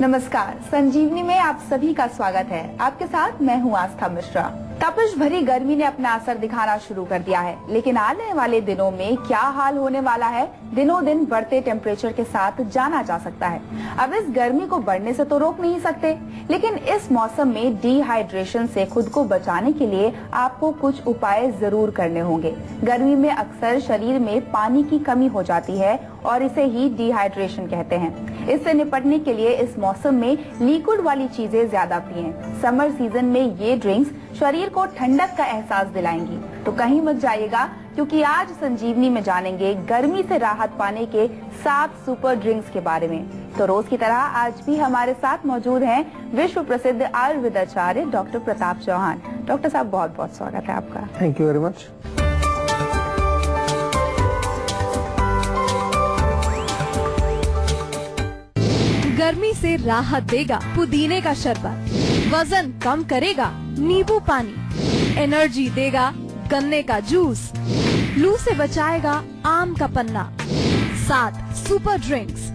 नमस्कार, संजीवनी में आप सभी का स्वागत है। आपके साथ मैं हूँ आस्था मिश्रा। तपिश भरी गर्मी ने अपना असर दिखाना शुरू कर दिया है, लेकिन आने वाले दिनों में क्या हाल होने वाला है, दिनों दिन बढ़ते टेम्परेचर के साथ जाना जा सकता है। अब इस गर्मी को बढ़ने से तो रोक नहीं सकते, लेकिन इस मौसम में डिहाइड्रेशन से खुद को बचाने के लिए आपको कुछ उपाय जरूर करने होंगे। गर्मी में अक्सर शरीर में पानी की कमी हो जाती है और इसे ही डिहाइड्रेशन कहते हैं। इससे निपटने के लिए इस मौसम में लिक्विड वाली चीजें ज्यादा पिएं। समर सीजन में ये ड्रिंक्स शरीर को ठंडक का एहसास दिलाएंगी, तो कहीं मत जाइएगा, क्योंकि आज संजीवनी में जानेंगे गर्मी से राहत पाने के 7 सुपर ड्रिंक्स के बारे में। तो रोज की तरह आज भी हमारे साथ मौजूद हैं विश्व प्रसिद्ध आयुर्वेदाचार्य डॉक्टर प्रताप चौहान। डॉक्टर साहब, बहुत बहुत स्वागत है आपका। Thank you very much. गर्मी से राहत देगा पुदीने का शरबत, वजन कम करेगा नींबू पानी, एनर्जी देगा गन्ने का जूस, लू से बचाएगा आम का पन्ना। 7 सुपर ड्रिंक्स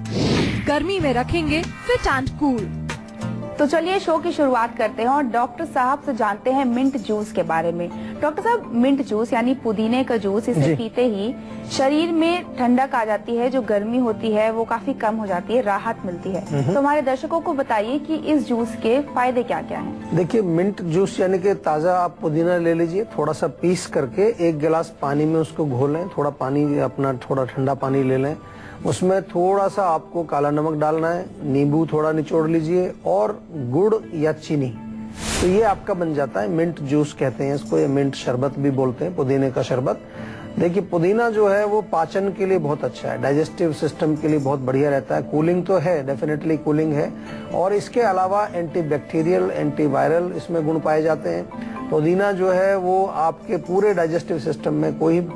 गर्मी में रखेंगे फिट एंड कूल। तो चलिए शो की शुरुआत करते हैं और डॉक्टर साहब से जानते हैं मिंट जूस के बारे में। डॉक्टर साहब, मिंट जूस यानी पुदीने का जूस, इसे पीते ही शरीर में ठंडक आ जाती है, जो गर्मी होती है वो काफी कम हो जाती है, राहत मिलती है। तो हमारे दर्शकों को बताइए कि इस जूस के फायदे क्या क्या हैं। देखिए, मिंट जूस यानी कि ताजा आप पुदीना ले लीजिए, थोड़ा सा पीस करके 1 गिलास पानी में उसको घोलें। थोड़ा पानी अपना थोड़ा ठंडा पानी ले लें, उसमें थोड़ा सा आपको काला नमक डालना है, नींबू थोड़ा निचोड़ लीजिए और गुड़ या चीनी। तो ये आपका बन जाता है मिंट जूस कहते हैं इसको, या मिंट शरबत भी बोलते हैं, पुदीने का शरबत। देखिए, पुदीना जो है वो पाचन के लिए बहुत अच्छा है, डाइजेस्टिव सिस्टम के लिए बहुत बढ़िया रहता है। कूलिंग तो है, डेफिनेटली कूलिंग है, और इसके अलावा एंटीबैक्टीरियल, एंटीवायरल इसमें गुण पाए जाते हैं। पुदीना जो है वो आपके पूरे डाइजेस्टिव सिस्टम में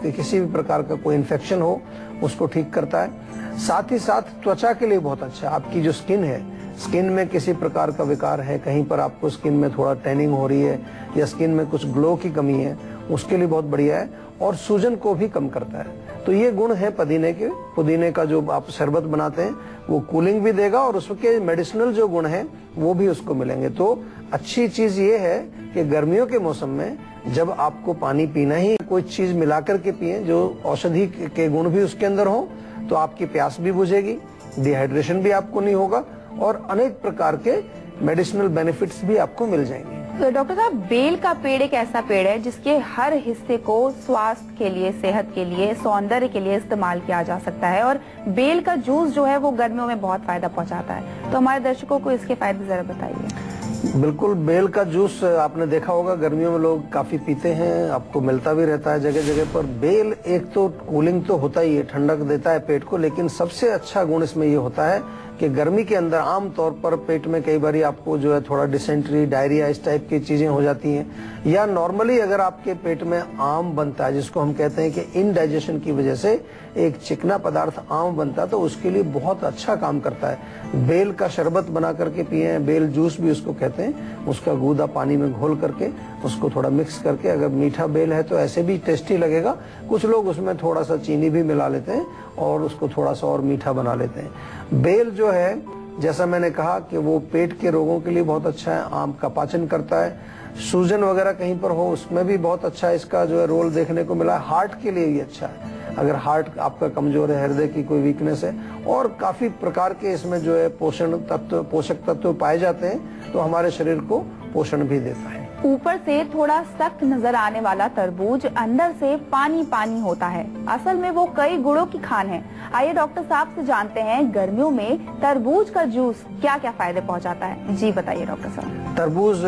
किसी भी प्रकार का कोई इन्फेक्शन हो उसको ठीक करता है। साथ ही साथ त्वचा के लिए बहुत अच्छा है। आपकी जो स्किन है, स्किन में किसी प्रकार का विकार है, कहीं पर आपको स्किन में थोड़ा टैनिंग हो रही है या स्किन में कुछ ग्लो की कमी है, उसके लिए बहुत बढ़िया है, और सूजन को भी कम करता है। तो ये गुण है पुदीने के। पुदीने का जो आप शरबत बनाते हैं वो कूलिंग भी देगा और उसके मेडिसिनल जो गुण हैं वो भी उसको मिलेंगे। तो अच्छी चीज ये है कि गर्मियों के मौसम में जब आपको पानी पीना ही, कोई चीज मिलाकर के पिए जो औषधि के गुण भी उसके अंदर हो, तो आपकी प्यास भी बुझेगी, डिहाइड्रेशन भी आपको नहीं होगा, और अनेक प्रकार के मेडिसिनल बेनिफिट्स भी आपको मिल जाएंगे। तो डॉक्टर साहब, बेल का पेड़ एक ऐसा पेड़ है जिसके हर हिस्से को स्वास्थ्य के लिए, सेहत के लिए, सौंदर्य के लिए इस्तेमाल किया जा सकता है, और बेल का जूस जो है वो गर्मियों में बहुत फायदा पहुंचाता है। तो हमारे दर्शकों को इसके फायदे जरा बताइए। बिल्कुल, बेल का जूस आपने देखा होगा गर्मियों में लोग काफी पीते हैं, आपको मिलता भी रहता है जगह जगह पर। बेल एक तो कूलिंग तो होता ही है, ठंडक देता है पेट को, लेकिन सबसे अच्छा गुण इसमें ये होता है कि गर्मी के अंदर आम तौर पर पेट में कई बार आपको जो है थोड़ा डिसेंट्री, डायरिया, इस टाइप की चीजें हो जाती हैं, या नॉर्मली अगर आपके पेट में आम बनता है, जिसको हम कहते हैं कि इनडाइजेशन की वजह से एक चिकना पदार्थ आम बनता है, तो उसके लिए बहुत अच्छा काम करता है। बेल का शरबत बना करके पिए, बेल जूस भी उसको कहते हैं। उसका गूदा पानी में घोल करके उसको थोड़ा मिक्स करके, अगर मीठा बेल है तो ऐसे भी टेस्टी लगेगा। कुछ लोग उसमें थोड़ा सा चीनी भी मिला लेते हैं और उसको थोड़ा सा और मीठा बना लेते हैं। बेल जो है, जैसा मैंने कहा कि वो पेट के रोगों के लिए बहुत अच्छा है, आम का पाचन करता है, सूजन वगैरह कहीं पर हो उसमें भी बहुत अच्छा है इसका जो है रोल देखने को मिला है। हार्ट के लिए भी अच्छा है, अगर हार्ट आपका कमजोर है, हृदय की कोई वीकनेस है, और काफी प्रकार के इसमें जो है पोषक तत्व पाए जाते हैं, तो हमारे शरीर को पोषण भी देता है। ऊपर से थोड़ा सख्त नजर आने वाला तरबूज अंदर से पानी पानी होता है, असल में वो कई गुणों की खान है। आइए डॉक्टर साहब से जानते हैं गर्मियों में तरबूज का जूस क्या क्या फायदे पहुंचाता है। जी बताइए डॉक्टर साहब। तरबूज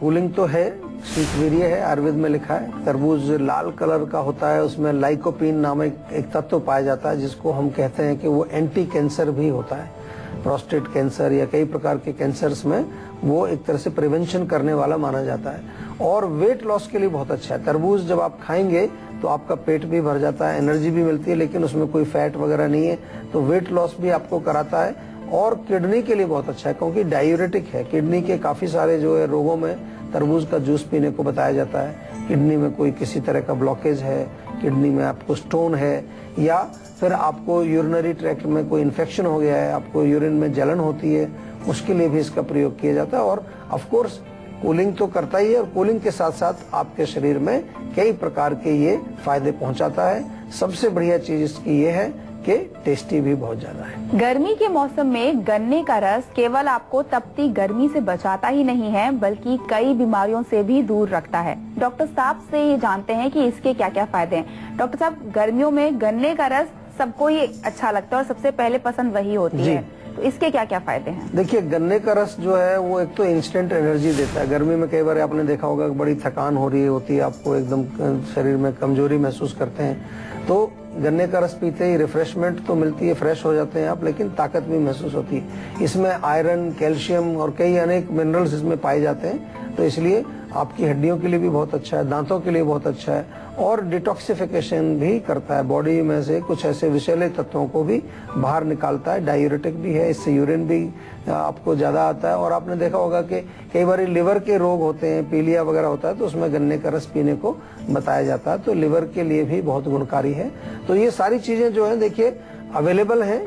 कूलिंग तो है, शीतवीर्य है, आयुर्वेद में लिखा है। तरबूज लाल कलर का होता है, उसमें लाइकोपीन नामक एक तत्व पाया जाता है, जिसको हम कहते हैं कि वो एंटी कैंसर भी होता है। प्रोस्टेट कैंसर या कई प्रकार के कैंसर्स में वो एक तरह से प्रिवेंशन करने वाला माना जाता है, और वेट लॉस के लिए बहुत अच्छा है। तरबूज जब आप खाएंगे तो आपका पेट भी भर जाता है, एनर्जी भी मिलती है, लेकिन उसमें कोई फैट वगैरह नहीं है, तो वेट लॉस भी आपको कराता है। और किडनी के लिए बहुत अच्छा है, क्योंकि डायूरेटिक है। किडनी के काफी सारे जो है रोगों में तरबूज का जूस पीने को बताया जाता है। किडनी में कोई किसी तरह का ब्लॉकेज है, किडनी में आपको स्टोन है, या फिर आपको यूरिनरी ट्रैक्ट में कोई इन्फेक्शन हो गया है, आपको यूरिन में जलन होती है, उसके लिए भी इसका प्रयोग किया जाता है। और ऑफ कोर्स कूलिंग तो करता ही है, और कूलिंग के साथ साथ आपके शरीर में कई प्रकार के ये फायदे पहुंचाता है। सबसे बढ़िया चीज इसकी ये है कि टेस्टी भी बहुत ज्यादा है। गर्मी के मौसम में गन्ने का रस केवल आपको तपती गर्मी से बचाता ही नहीं है, बल्कि कई बीमारियों से भी दूर रखता है। डॉक्टर साहब से ये जानते हैं कि इसके क्या क्या फायदे हैं। डॉक्टर साहब, गर्मियों में गन्ने का रस सबको ही अच्छा लगता है और सबसे पहले पसंद वही होती है, तो इसके क्या क्या फायदे हैं? देखिए, गन्ने का रस जो है वो एक तो इंस्टेंट एनर्जी देता है। गर्मी में कई बार आपने देखा होगा बड़ी थकान हो रही होती है, आपको एकदम शरीर में कमजोरी महसूस करते हैं, तो गन्ने का रस पीते ही रिफ्रेशमेंट तो मिलती है, फ्रेश हो जाते हैं आप, लेकिन ताकत भी महसूस होती है। इसमें आयरन, कैल्शियम और कई अनेक मिनरल्स इसमें पाए जाते हैं, तो इसलिए आपकी हड्डियों के लिए भी बहुत अच्छा है, दांतों के लिए बहुत अच्छा है, और डिटॉक्सिफिकेशन भी करता है। बॉडी में से कुछ ऐसे विषैले तत्वों को भी बाहर निकालता है, डायूरेटिक भी है, इससे यूरिन भी आपको ज्यादा आता है। और आपने देखा होगा कि कई बार लिवर के रोग होते हैं, पीलिया वगैरह होता है, तो उसमें गन्ने का रस पीने को बताया जाता है, तो लिवर के लिए भी बहुत गुणकारी है। तो ये सारी चीजें जो है देखिए अवेलेबल है।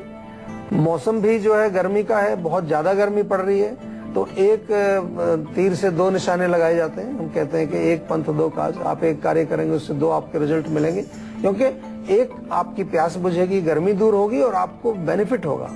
मौसम भी जो है गर्मी का है, बहुत ज्यादा गर्मी पड़ रही है, तो एक तीर से दो निशाने लगाए जाते हैं। हम कहते हैं कि एक पंथ दो काज, आप एक कार्य करेंगे उससे दो आपके रिजल्ट मिलेंगे, क्योंकि एक आपकी प्यास बुझेगी, गर्मी दूर होगी और आपको बेनिफिट होगा।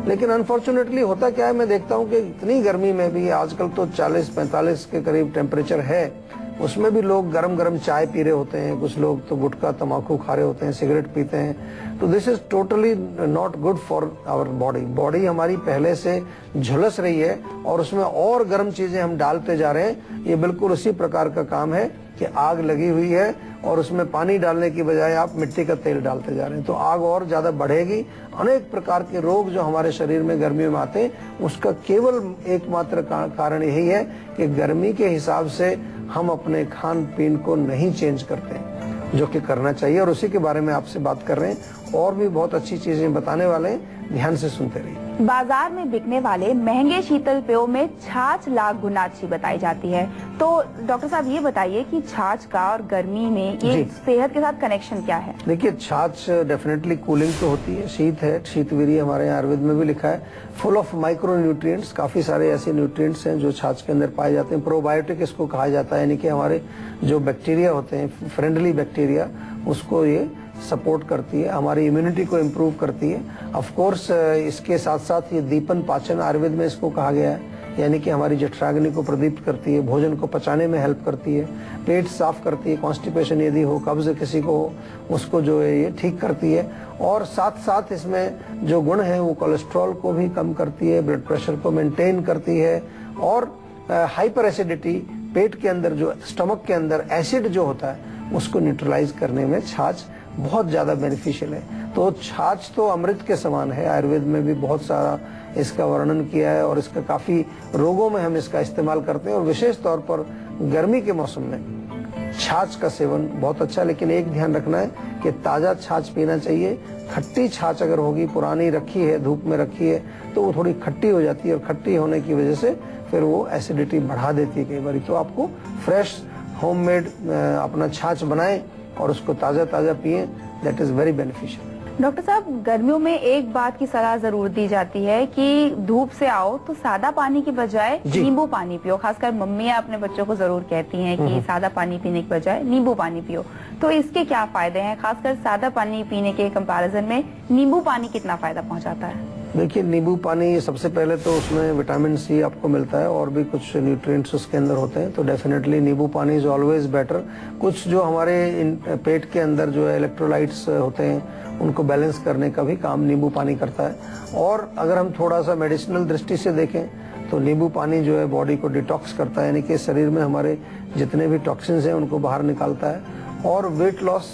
लेकिन अनफॉर्चुनेटली होता क्या है, मैं देखता हूं कि इतनी गर्मी में भी आजकल तो 40-45 के करीब टेम्परेचर है, उसमें भी लोग गरम गरम चाय पी रहे होते हैं, कुछ लोग तो गुटखा तंबाकू खा रहे होते हैं, सिगरेट पीते हैं। तो this is totally not good for our body. Body हमारी पहले से झुलस रही है और उसमें और गर्म चीजें हम डालते जा रहे हैं। ये बिल्कुल उसी प्रकार का काम है कि आग लगी हुई है और उसमें पानी डालने की बजाय आप मिट्टी का तेल डालते जा रहे हैं, तो आग और ज्यादा बढ़ेगी। अनेक प्रकार के रोग जो हमारे शरीर में गर्मियों में आते हैं, उसका केवल एकमात्र कारण यही है कि गर्मी के हिसाब से हम अपने खान पीन को नहीं चेंज करते, जो कि करना चाहिए, और उसी के बारे में आपसे बात कर रहे हैं। और भी बहुत अच्छी चीजें बताने वाले हैं, ध्यान से सुनते रहिए। बाजार में बिकने वाले महंगे शीतल पेयों में छाछ लाख गुना अच्छी बताई जाती है, तो डॉक्टर साहब ये बताइए कि छाछ का और गर्मी में ये सेहत के साथ कनेक्शन क्या है? देखिए, छाछ डेफिनेटली कूलिंग तो होती है, शीत है, शीतवीर्य हमारे आयुर्वेद में भी लिखा है, फुल ऑफ माइक्रो न्यूट्रिएंट्स, काफी सारे ऐसे न्यूट्रिएंट्स हैं जो छाछ के अंदर पाए जाते हैं। प्रोबायोटिक इसको कहा जाता है, यानी कि हमारे जो बैक्टीरिया होते हैं, फ्रेंडली बैक्टीरिया, उसको ये सपोर्ट करती है, हमारी इम्यूनिटी को इम्प्रूव करती है। ऑफ कोर्स इसके साथ साथ ये दीपन पाचन आयुर्वेद में इसको कहा गया है, यानी कि हमारी जठराग्नि को प्रदीप्त करती है, भोजन को पचाने में हेल्प करती है, पेट साफ करती है, कॉन्स्टिपेशन यदि हो, कब्ज किसी को हो, उसको जो है ये ठीक करती है। और साथ साथ इसमें जो गुण है वो कोलेस्ट्रॉल को भी कम करती है, ब्लड प्रेशर को मेंटेन करती है, और हाइपर एसिडिटी, पेट के अंदर जो स्टमक के अंदर एसिड जो होता है उसको न्यूट्रलाइज करने में छाछ बहुत ज्यादा बेनिफिशियल है। तो छाछ तो अमृत के समान है, आयुर्वेद में भी बहुत सारा इसका वर्णन किया है, और इसका काफी रोगों में हम इसका इस्तेमाल करते हैं, और विशेष तौर पर गर्मी के मौसम में छाछ का सेवन बहुत अच्छा। लेकिन एक ध्यान रखना है कि ताजा छाछ पीना चाहिए। खट्टी छाछ अगर होगी, पुरानी रखी है, धूप में रखी है, तो वो थोड़ी खट्टी हो जाती है, और खट्टी होने की वजह से फिर वो एसिडिटी बढ़ा देती है कई बार। तो आपको फ्रेश होममेड अपना छाछ बनाएं और उसको ताजा ताजा पिए, that is very beneficial. Doctor साहब, गर्मियों में एक बात की सलाह जरूर दी जाती है कि धूप से आओ तो सादा पानी की बजाय नींबू पानी पियो। खासकर मम्मियाँ अपने बच्चों को जरूर कहती हैं कि सादा पानी पीने की बजाय नींबू पानी पियो, तो इसके क्या फायदे हैं? खासकर सादा पानी पीने के कंपैरिजन में नींबू पानी कितना फायदा पहुंचाता है? देखिए, नींबू पानी सबसे पहले तो उसमें विटामिन सी आपको मिलता है, और भी कुछ न्यूट्रिएंट्स उसके अंदर होते हैं, तो डेफिनेटली नींबू पानी इज ऑलवेज बेटर। कुछ जो हमारे पेट के अंदर जो है इलेक्ट्रोलाइट्स होते हैं, उनको बैलेंस करने का भी काम नींबू पानी करता है। और अगर हम थोड़ा सा मेडिसिनल दृष्टि से देखें तो नींबू पानी जो है बॉडी को डिटॉक्स करता है, यानी कि शरीर में हमारे जितने भी टॉक्सिन्स हैं उनको बाहर निकालता है, और वेट लॉस,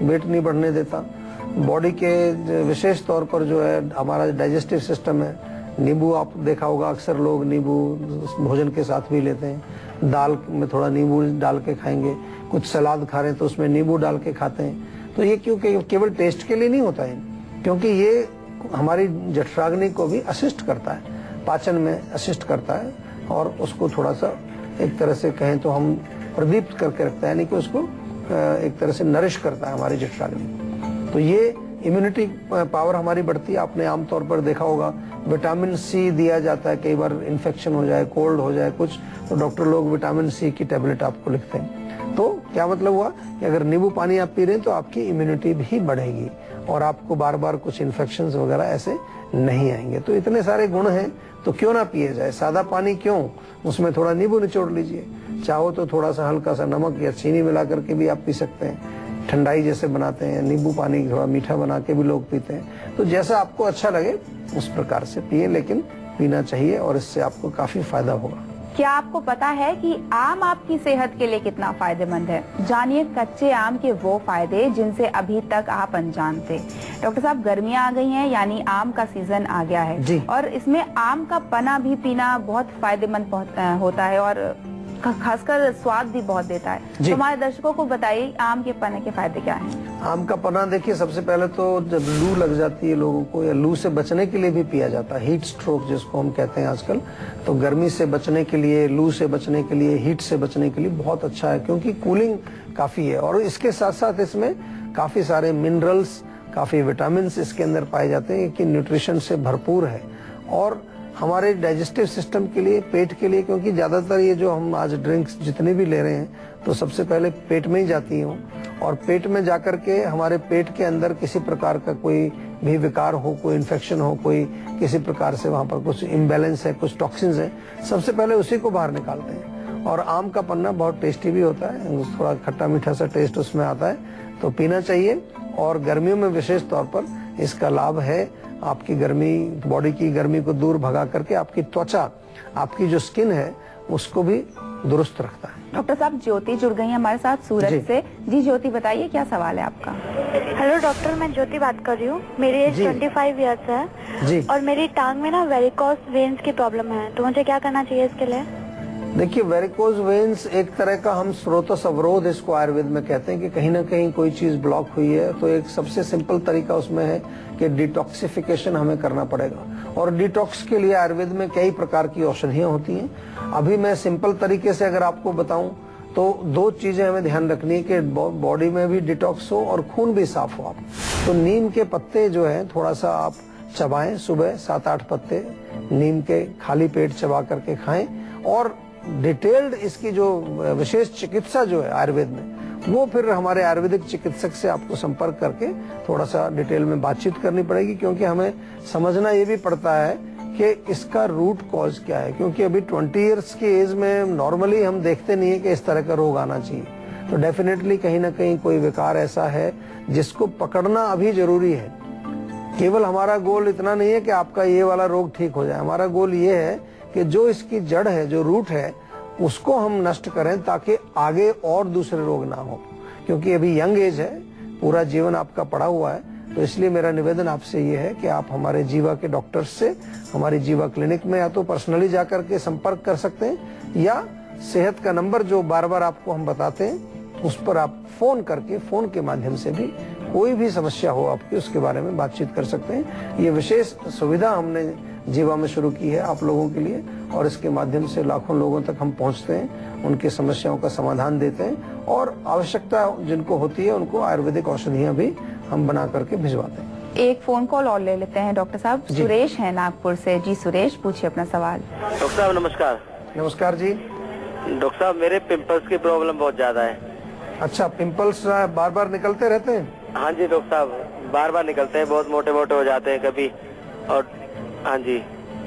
वेट नहीं बढ़ने देता। बॉडी के विशेष तौर पर जो है हमारा डाइजेस्टिव सिस्टम है, नींबू आप देखा होगा अक्सर लोग नींबू भोजन के साथ भी लेते हैं, दाल में थोड़ा नींबू डाल के खाएंगे, कुछ सलाद खा रहे हैं तो उसमें नींबू डाल के खाते हैं। तो ये क्योंकि केवल टेस्ट के लिए नहीं होता है, क्योंकि ये हमारी जठराग्नि को भी असिस्ट करता है, पाचन में असिस्ट करता है, और उसको थोड़ा सा एक तरह से कहें तो हम प्रदीप्त करके रखता है, यानी कि उसको एक तरह से नरिश करता है हमारी जठराग्नि। तो ये इम्यूनिटी पावर हमारी बढ़ती है। आपने आमतौर पर देखा होगा विटामिन सी दिया जाता है, कई बार इन्फेक्शन हो जाए, कोल्ड हो जाए कुछ, तो डॉक्टर लोग विटामिन सी की टेबलेट आपको लिखते हैं। तो क्या मतलब हुआ कि अगर नींबू पानी आप पी रहे हैं तो आपकी इम्यूनिटी भी बढ़ेगी और आपको बार बार कुछ इन्फेक्शंस वगैरह ऐसे नहीं आएंगे। तो इतने सारे गुण हैं, तो क्यों ना पिए जाए। सादा पानी क्यों, उसमें थोड़ा नींबू निचोड़ लीजिए, चाहो तो थोड़ा सा हल्का सा नमक या चीनी मिला करके भी आप पी सकते हैं। ठंडाई जैसे बनाते हैं, नींबू पानी थोड़ा मीठा बना के भी लोग पीते हैं। तो जैसा आपको अच्छा लगे उस प्रकार से पिए, लेकिन पीना चाहिए और इससे आपको काफी फायदा होगा। क्या आपको पता है कि आम आपकी सेहत के लिए कितना फायदेमंद है? जानिए कच्चे आम के वो फायदे जिनसे अभी तक आप अनजान थे। डॉक्टर साहब, गर्मियां आ गई हैं, यानी आम का सीजन आ गया है जी। और इसमें आम का पना भी पीना बहुत फायदेमंद होता है और खासकर स्वाद भी बहुत देता है। तो हमारे दर्शकों को बताइए आम के पने के फायदे क्या हैं? आम का पना देखिए, सबसे पहले तो जब लू लग जाती है लोगों को, या लू से बचने के लिए भी पिया जाता है, हीट स्ट्रोक जिसको हम कहते हैं आजकल, तो गर्मी से बचने के लिए, लू से बचने के लिए, हीट से बचने के लिए बहुत अच्छा है, क्योंकि कूलिंग काफी है और इसके साथ साथ इसमें काफी सारे मिनरल्स, काफी विटामिन इसके अंदर पाए जाते हैं कि न्यूट्रिशन से भरपूर है। और हमारे डाइजेस्टिव सिस्टम के लिए, पेट के लिए, क्योंकि ज्यादातर ये जो हम आज ड्रिंक्स जितने भी ले रहे हैं तो सबसे पहले पेट में ही जाती हैं और पेट में जाकर के हमारे पेट के अंदर किसी प्रकार का कोई भी विकार हो, कोई इन्फेक्शन हो, कोई किसी प्रकार से वहां पर कुछ इम्बैलेंस है, कुछ टॉक्सिन्स है, सबसे पहले उसी को बाहर निकालते हैं। और आम का पन्ना बहुत टेस्टी भी होता है, थोड़ा खट्टा मीठा सा टेस्ट उसमें आता है, तो पीना चाहिए। और गर्मियों में विशेष तौर पर इसका लाभ है, आपकी गर्मी, बॉडी की गर्मी को दूर भगा करके आपकी त्वचा, आपकी जो स्किन है उसको भी दुरुस्त रखता है। डॉक्टर साहब, ज्योति जुड़ गई है हमारे साथ सूरत से। जी ज्योति, बताइए क्या सवाल है आपका? हेलो डॉक्टर, मैं ज्योति बात कर रही हूँ। मेरी एज 25 ईयर्स है जी। और मेरी टांग में ना वेरिकोस वेन्स की प्रॉब्लम है, तो मुझे क्या करना चाहिए इसके लिए? देखिए, वेरिकोज वेन्स एक तरह का हम स्रोतस अवरोध इसको आयुर्वेद में कहते हैं कि कहीं ना कहीं कोई चीज ब्लॉक हुई है, तो एक सबसे सिंपल तरीका उसमें है कि डिटॉक्सिफिकेशन हमें करना पड़ेगा। और डिटॉक्स के लिए आयुर्वेद में कई प्रकार की औषधियां होती हैं। अभी मैं सिंपल तरीके से अगर आपको बताऊं तो दो चीजें हमें ध्यान रखनी है कि बॉडी में भी डिटॉक्स हो और खून भी साफ हो। आप तो नीम के पत्ते जो है थोड़ा सा आप चबाएं, सुबह 7-8 पत्ते नीम के खाली पेट चबा करके खाएं। और डिटेल्ड इसकी जो विशेष चिकित्सा जो है आयुर्वेद में, वो फिर हमारे आयुर्वेदिक चिकित्सक से आपको संपर्क करके थोड़ा सा डिटेल में बातचीत करनी पड़ेगी, क्योंकि हमें समझना ये भी पड़ता है कि इसका रूट कॉज क्या है। क्योंकि अभी 20 इयर्स की एज में नॉर्मली हम देखते नहीं है कि इस तरह का रोग आना चाहिए, तो डेफिनेटली कहीं ना कहीं कोई विकार ऐसा है जिसको पकड़ना अभी जरूरी है। केवल हमारा गोल इतना नहीं है कि आपका ये वाला रोग ठीक हो जाए, हमारा गोल ये है कि जो इसकी जड़ है, जो रूट है, उसको हम नष्ट करें ताकि आगे और दूसरे रोग ना हो। क्योंकि अभी यंग एज है, पूरा जीवन आपका पड़ा हुआ है, तो इसलिए मेरा निवेदन आपसे ये है कि आप हमारे जीवा के डॉक्टर्स से, हमारी जीवा क्लिनिक में या तो पर्सनली जाकर के संपर्क कर सकते हैं, या सेहत का नंबर जो बार बार आपको हम बताते हैं उस पर आप फोन करके, फोन के माध्यम से भी कोई भी समस्या हो आपकी उसके बारे में बातचीत कर सकते हैं। ये विशेष सुविधा हमने जीवा में शुरू की है आप लोगों के लिए, और इसके माध्यम से लाखों लोगों तक हम पहुंचते हैं, उनकी समस्याओं का समाधान देते हैं, और आवश्यकता जिनको होती है उनको आयुर्वेदिक औषधियां भी हम बना करके भिजवाते हैं। एक फोन कॉल और ले लेते हैं डॉक्टर साहब। सुरेश है नागपुर से। जी सुरेश, पूछिए अपना सवाल। डॉक्टर साहब नमस्कार। नमस्कार जी। डॉक्टर साहब, मेरे पिंपल्स की प्रॉब्लम बहुत ज्यादा है। अच्छा, पिंपल्स बार बार निकलते रहते हैं? हाँ जी डॉक्टर साहब, बार बार निकलते हैं, बहुत मोटे मोटे हो जाते हैं कभी। और हाँ जी,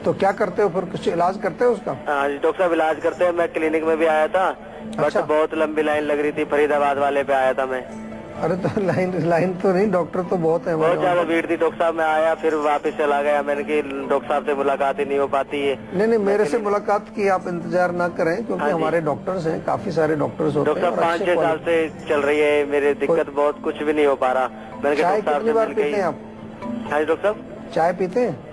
तो क्या करते हो फिर, कुछ इलाज करते हो उसका? हाँ जी डॉक्टर साहब, इलाज करते हैं। मैं क्लिनिक में भी आया था, अच्छा। बट बहुत लंबी लाइन लग रही थी, फरीदाबाद वाले पे आया था मैं। अरे तो लाइन तो नहीं, डॉक्टर तो बहुत है, बहुत ज्यादा भीड़ थी डॉक्टर साहब। मैं आया फिर वापस चला गया, मैंने कि डॉक्टर साहब से मुलाकात ही नहीं हो पाती है। नहीं, मेरे से मुलाकात की आप इंतजार ना करें, क्योंकि हमारे डॉक्टर्स हैं, काफी सारे डॉक्टर्स होते हैं। डॉक्टर साहब 5-6 साल से चल रही है मेरी दिक्कत, बहुत कुछ भी नहीं हो पा रहा। मैंने चाय कितनी बार पीते हैं आप? हाँ जी डॉक्टर साहब, चाय पीते हैं?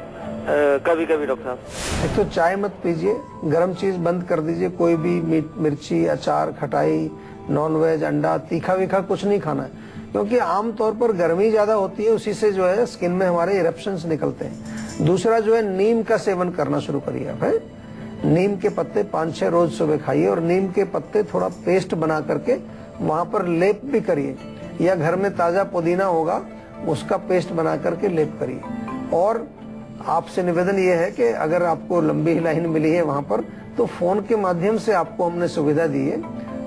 कभी कभी डॉक्टर साहब। एक तो चाय मत पीजिए, गर्म चीज बंद कर दीजिए, कोई भी मिर्ची, अचार, खटाई, नॉन वेज, अंडा, तीखा वीखा कुछ नहीं खाना है, क्योंकि आमतौर पर गर्मी ज्यादा होती है, उसी से जो है स्किन में हमारे इरप्शंस निकलते हैं। दूसरा जो है, नीम का सेवन करना शुरू करिए आप। नीम के पत्ते 5-6 रोज सुबह खाइए, और नीम के पत्ते थोड़ा पेस्ट बना करके वहाँ पर लेप भी करिए, या घर में ताजा पुदीना होगा उसका पेस्ट बना करके लेप करिए। और आपसे निवेदन ये है कि अगर आपको लंबी लाइन मिली है वहाँ पर, तो फोन के माध्यम से आपको हमने सुविधा दी है।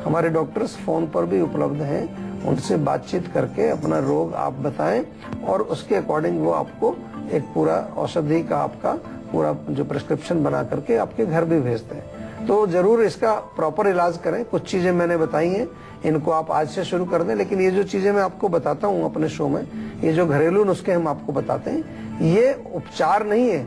हमारे डॉक्टर्स फोन पर भी उपलब्ध हैं, उनसे बातचीत करके अपना रोग आप बताएं और उसके अकॉर्डिंग वो आपको एक पूरा औषधि का आपका पूरा जो प्रिस्क्रिप्शन बना करके आपके घर भी भेजते हैं। तो जरूर इसका प्रॉपर इलाज करें। कुछ चीजें मैंने बताई हैं, इनको आप आज से शुरू कर दें। लेकिन ये जो चीजें मैं आपको बताता हूँ अपने शो में, ये जो घरेलू नुस्खे हम आपको बताते हैं, ये उपचार नहीं है।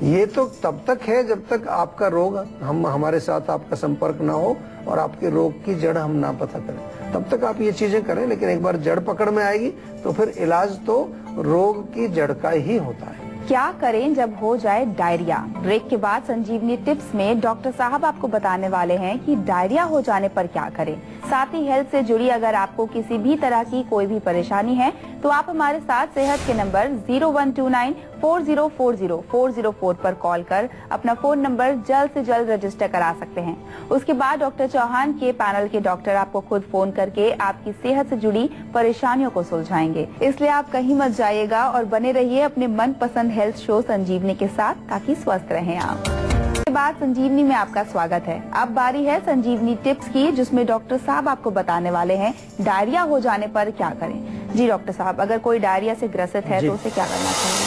ये तो तब तक है जब तक आपका रोग हमारे साथ आपका संपर्क ना हो और आपके रोग की जड़ हम ना पता करें, तब तक आप ये चीजें करें। लेकिन एक बार जड़ पकड़ में आएगी तो फिर इलाज तो रोग की जड़ का ही होता है। क्या करें जब हो जाए डायरिया? ब्रेक के बाद संजीवनी टिप्स में डॉक्टर साहब आपको बताने वाले हैं कि डायरिया हो जाने पर क्या करें। साथ ही हेल्थ से जुड़ी अगर आपको किसी भी तरह की कोई भी परेशानी है तो आप हमारे साथ सेहत के नंबर 01294040 पर कॉल कर अपना फोन नंबर जल्द से जल्द रजिस्टर करा सकते हैं। उसके बाद डॉक्टर चौहान के पैनल के डॉक्टर आपको खुद फोन करके आपकी सेहत से जुड़ी परेशानियों को सुलझाएंगे। इसलिए आप कहीं मत जाइएगा और बने रहिए अपने मनपसंद हेल्थ शो संजीवनी के साथ, ताकि स्वस्थ रहें आप। के बाद संजीवनी में आपका स्वागत है। अब बारी है संजीवनी टिप्स की, जिसमें डॉक्टर साहब आपको बताने वाले हैं डायरिया हो जाने पर क्या करें। जी डॉक्टर साहब, अगर कोई डायरिया से ग्रसित है तो उसे क्या करना चाहिए?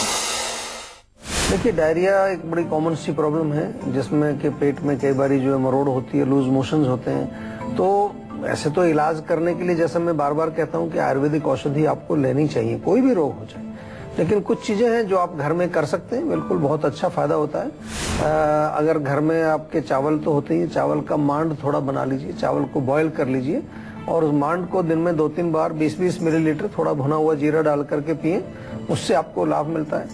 देखिए, डायरिया एक बड़ी कॉमन सी प्रॉब्लम है जिसमें कि पेट में कई बार जो है मरोड़ होती है, लूज मोशंस होते हैं। तो ऐसे तो इलाज करने के लिए, जैसा मैं बार बार कहता हूँ कि आयुर्वेदिक औषधि आपको लेनी चाहिए, कोई भी रोग हो जाए। लेकिन कुछ चीजें हैं जो आप घर में कर सकते हैं, बिल्कुल बहुत अच्छा फायदा होता है। अगर घर में आपके चावल तो होते ही, चावल का मांड थोड़ा बना लीजिए, चावल को बॉईल कर लीजिए और उस मांड को दिन में 2-3 बार 20-20 मिलीलीटर थोड़ा भुना हुआ जीरा डाल करके पिए, उससे आपको लाभ मिलता है।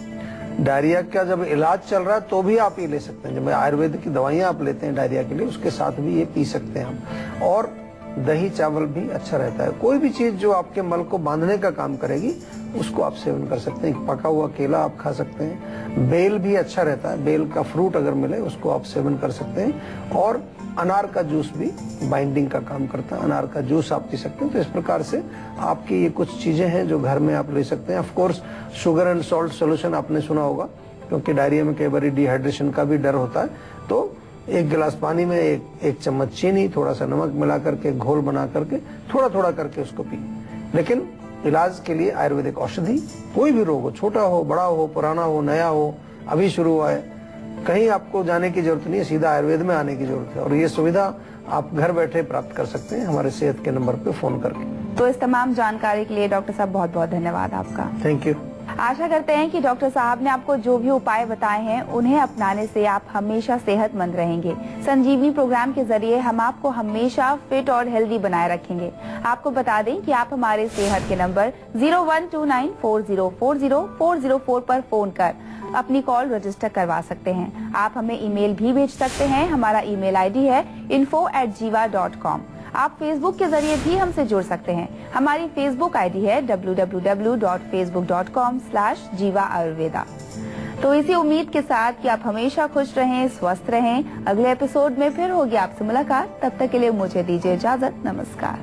डायरिया का जब इलाज चल रहा है तो भी आप ये ले सकते हैं। जब आयुर्वेद की दवाइयां आप लेते हैं डायरिया के लिए, उसके साथ भी ये पी सकते हैं आप। और दही चावल भी अच्छा रहता है। कोई भी चीज जो आपके मल को बांधने का काम करेगी उसको आप सेवन कर सकते हैं। पका हुआ केला आप खा सकते हैं। बेल भी अच्छा रहता है, बेल का फ्रूट अगर मिले उसको आप सेवन कर सकते हैं। और अनार का जूस भी बाइंडिंग का काम करता है, अनार का जूस आप पी सकते हैं। तो इस प्रकार से आपकी ये कुछ चीजें हैं जो घर में आप ले सकते हैं। Of course sugar and salt solution आपने सुना होगा, क्योंकि डायरिया में कई बार डिहाइड्रेशन का भी डर होता है। तो 1 गिलास पानी में एक चम्मच चीनी, थोड़ा सा नमक मिला करके घोल बना करके थोड़ा थोड़ा करके उसको पिए। लेकिन इलाज के लिए आयुर्वेदिक औषधि, कोई भी रोग हो, छोटा हो, बड़ा हो, पुराना हो, नया हो, अभी शुरू हुआ है, कहीं आपको जाने की जरूरत नहीं है, सीधा आयुर्वेद में आने की जरूरत है। और ये सुविधा आप घर बैठे प्राप्त कर सकते हैं हमारे सेहत के नंबर पे फोन करके। तो इस तमाम जानकारी के लिए डॉक्टर साहब बहुत बहुत धन्यवाद आपका। Thank you. आशा करते हैं कि डॉक्टर साहब ने आपको जो भी उपाय बताए हैं उन्हें अपनाने से आप हमेशा सेहतमंद रहेंगे। संजीवनी प्रोग्राम के जरिए हम आपको हमेशा फिट और हेल्दी बनाए रखेंगे। आपको बता दें कि आप हमारे सेहत के नंबर 01294040 पर फोन कर अपनी कॉल रजिस्टर करवा सकते हैं। आप हमें ईमेल भी भेज सकते हैं। हमारा ईमेल आईडी है info@jiva.com। आप फेसबुक के जरिए भी हमसे जुड़ सकते हैं। हमारी फेसबुक आईडी है www.facebook.com/jiva ayurveda। तो इसी उम्मीद के साथ कि आप हमेशा खुश रहें, स्वस्थ रहें। अगले एपिसोड में फिर होगी आपसे मुलाकात। तब तक के लिए मुझे दीजिए इजाजत। नमस्कार।